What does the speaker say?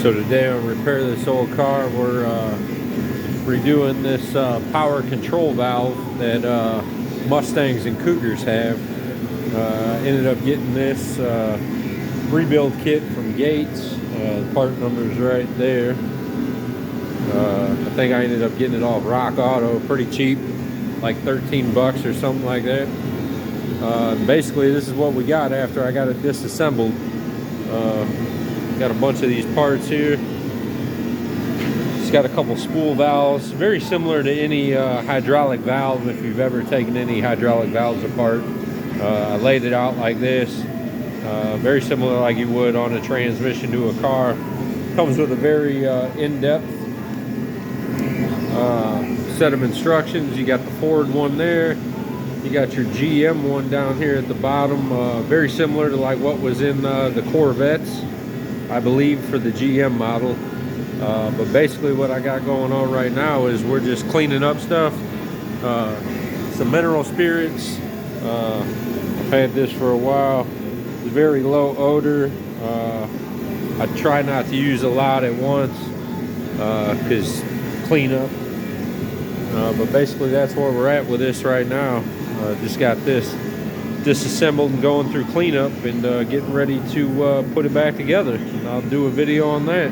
So today on Repair This Old Car, we're redoing this power control valve that Mustangs and Cougars have. Ended up getting this rebuild kit from Gates. The part number is right there. I think I ended up getting it off Rock Auto, pretty cheap, like 13 bucks or something like that. Basically, this is what we got after I got it disassembled. Got a bunch of these parts here. It's got a couple spool valves, very similar to any hydraulic valve if you've ever taken any hydraulic valves apart. I laid it out like this, very similar like you would on a transmission to a car. Comes with a very in-depth set of instructions. You got the Ford one there. You got your GM one down here at the bottom, very similar to like what was in the Corvettes, I believe, for the GM model. But basically what I got going on right now is we're just cleaning up stuff. Some mineral spirits. I've had this for a while. It's very low odor. I try not to use a lot at once because clean up. But basically that's where we're at with this right now. Just got this disassembled and going through cleanup and getting ready to put it back together. And I'll do a video on that.